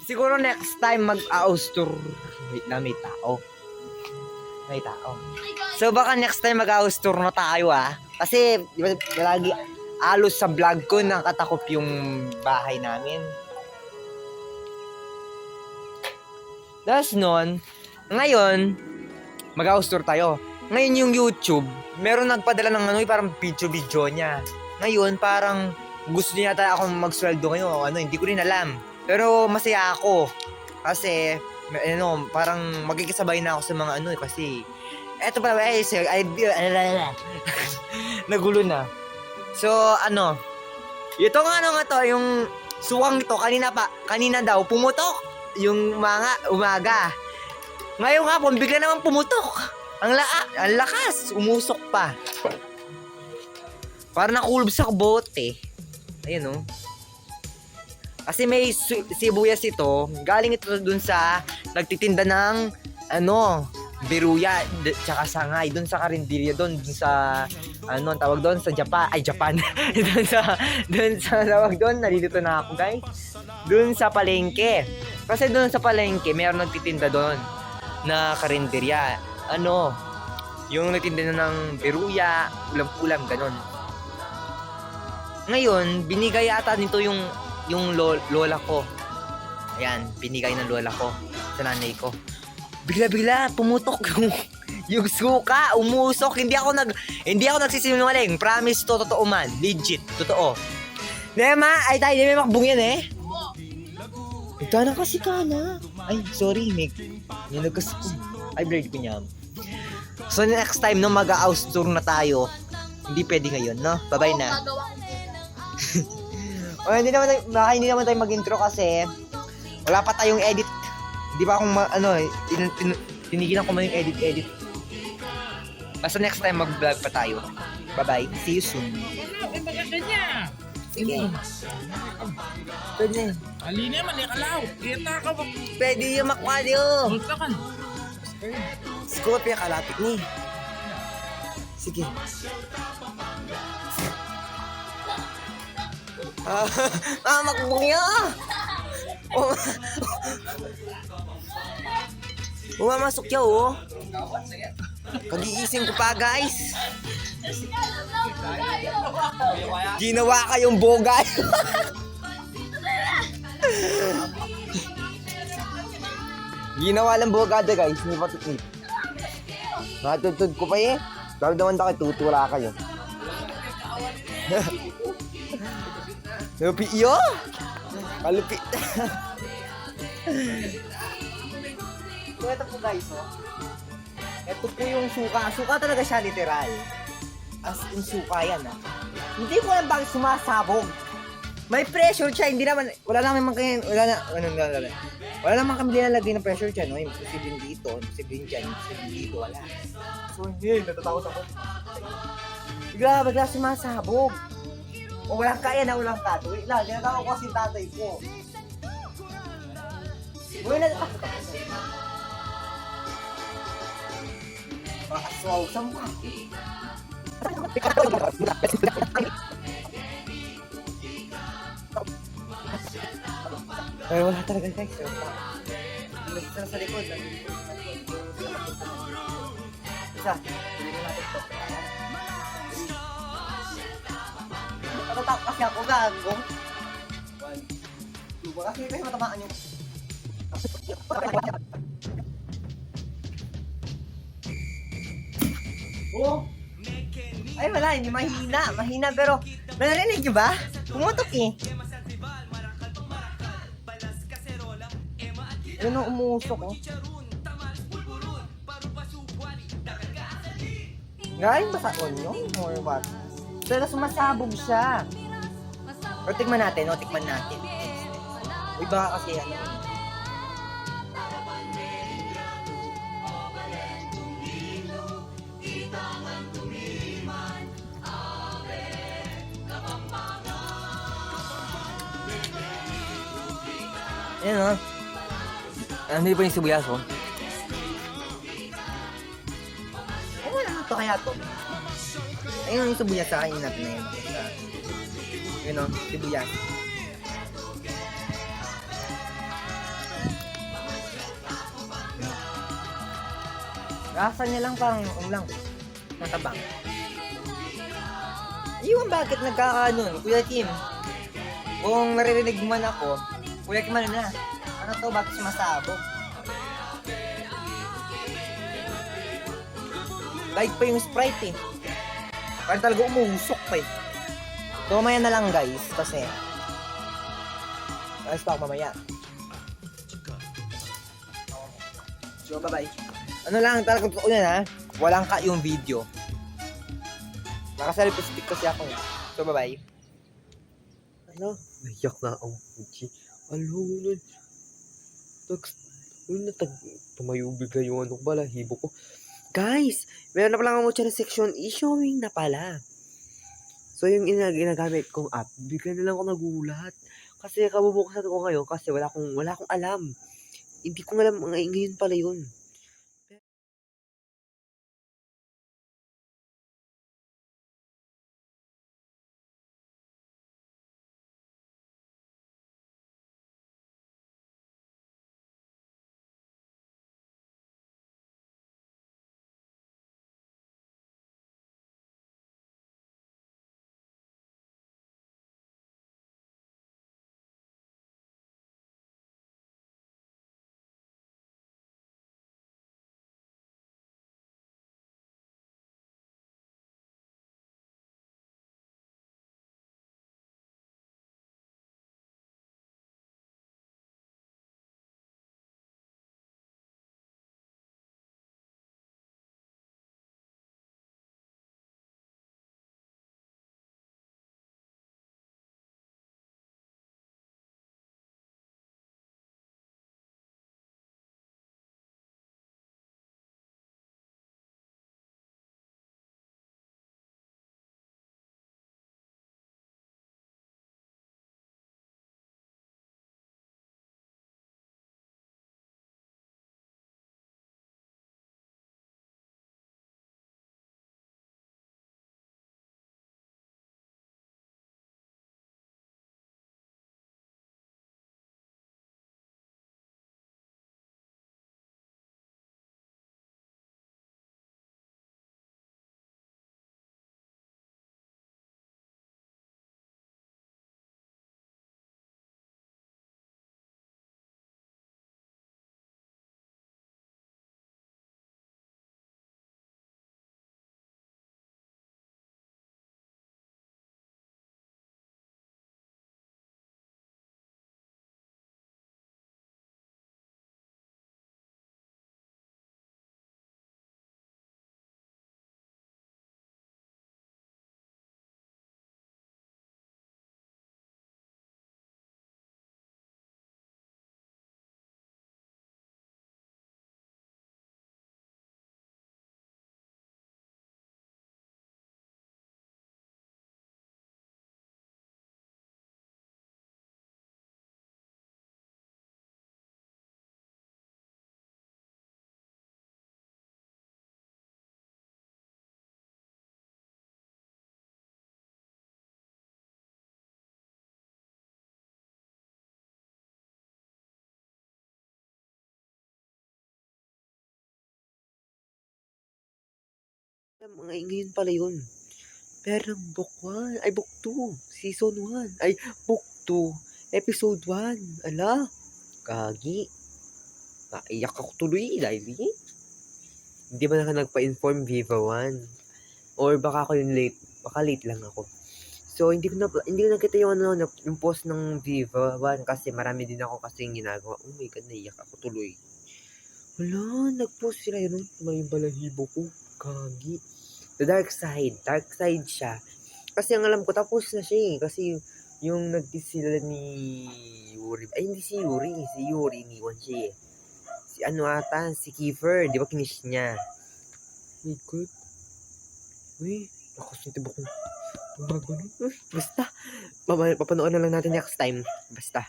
Siguro next time mag-austur. Wait na, may tao. May tao. So baka next time mag-austur na tayo Kasi di ba lagi alos sa vlog ko nakatakop yung bahay namin. Tapos nun, ngayon, mag-austur tayo. Ngayon yung YouTube, meron nagpadala ng parang video niya. Ngayon, parang gusto niya yata akong magsweldo ngayon. Hindi ko rin alam. Pero masaya ako. Kasi, parang magkikisabay na ako sa mga kasi, eto pala, nagulo na. So, itong to, yung suwang ito, kanina daw, pumutok yung mga umaga. Ngayon nga, bigla naman pumutok. Ang lakas, umusok pa. Parang nakulub sa bote. Ayun Kasi may sibuyas ito, galing ito dun sa nagtitinda ng biruya, tsaka sangay, dun sa karinderya dun sa ang tawag doon sa Japan. dun sa tawag doon, nalilito na ako guys. Dun sa palengke. Kasi dun sa palengke, mayroon nagtitinda doon na karinderya. Yung nagtitinda ng biruya, ulam-ulam, ganun. Ngayon, binigay ata nito yung lola ko. Ayan, binigay ng lola ko sa nanay ko. Bigla pumutok yung suka, umusok. Hindi ako nagsisinungaling. Promise to, totoo man. Legit, totoo. Nema, ay tayo, may makbong yan Ito na kasi ka na. Ay, sorry, Nick. Nilagas ko. Ay, blurred ko niya. So, next time, mag-austur na tayo. Hindi pwede ngayon, no? Bye-bye na. Hindi naman tayo mag-intro kasi wala pa tayong edit. Hindi pa akong tinigilan ko man yung edit. Basta next time mag-vlog pa tayo. Bye-bye. See you soon. Sige. Pwede. Alina man, ikalaw. Kita ka ba? Pwede yung makwalyo. Multa ka. Scoop yung kalapit ni. Sige. Makbong niya! Umamasok siya Kagigising ko pa guys. Ginawa kayong bogay. Ginawa lang bogada guys. Hindi pa tiknip. Natutod ko pa Sabi naman na kayo, tutula kayo. Lupi iyo! Kalupi. So ito po guys ito po yung suka. Suka talaga siya literal. As in suka yan Hindi ko alam bakit sumasabog. May pressure siya. Wala naman kami nilalagay ng pressure siya Yung posibleng dito, posibleng dyan, posibleng dito, wala. So natatakot ako. Bigla sumasabog. O walang kaya na walang kato. Wait lang, tinatawag ko kasi tatay ko. Uy, natatakot ako. Aswaw, saan ka? Ay, wala talaga guys. Nasa sa likod. Isa, bilhin natin ito. Natatakot kasi ako, gago. 1, 2, kasi may matamaan yung... Ay wala, hindi mahina pero narinig nyo ba? Pumutok Ano umusok Galing ba sa onyo? Or what? Pero sumasabog siya. O tikman natin. Uy baka kasi Ayan hindi pa yung sibuyas wala na to kaya to. Ayun yung sibuyas sa kainin natin na yun. Ayun sibuyas. Rasa niya lang parang, lang, matabang. Iwan bakit nagkakanon, Kuya Kim? Kung naririnig man ako, Kuya Kim ano na? Ano to, bakit sumasabog? Like pa yung Sprite eh. Parang talaga umusok pa eh. So mamaya na lang guys, kasi ayos pa ako mamaya. So bye-bye. Ano lang, talagang totoo yan ha. Walang cut yung video. Naka-selfie stick kasi ako. So bye-bye. Ano? Naiyak na ako. Alo, tumayo bigla yung ano ko pala, hibo ko. Guys, meron na pala akong channel section, i-showing na pala. So yung ginagamit kong app, bigla na lang ako nagulat. Kasi kabubukasan ko ngayon kasi wala akong alam. Hindi ko alam, ngayon pala yun. Ngayon pala yun. Pero book 1, ay book 2, season 1, ay book 2, episode 1. Ala, kagi. Naiyak ako tuloy, dahil hindi ba nagpa-inform Viva 1? Or baka ako yung late, baka late lang ako. So, hindi ko nakita yung yung post ng Viva 1 kasi marami din ako kasing ginagawa. Oh my God, naiyak ako tuloy. Wala, nag-post sila yun. May balahibo ko. Kagi. The Dark Side. Dark Side siya. Kasi ang alam ko, tapos na siya eh. Kasi yung nag-diss sila ni Yuri. Ay, hindi si Yuri. Si Yuri, iniwan siya eh. Si ano ata, si Kiefer. Di ba kinish niya? My God. Uy, nakasintib ako. Basta. Papanood na lang natin next time. Basta.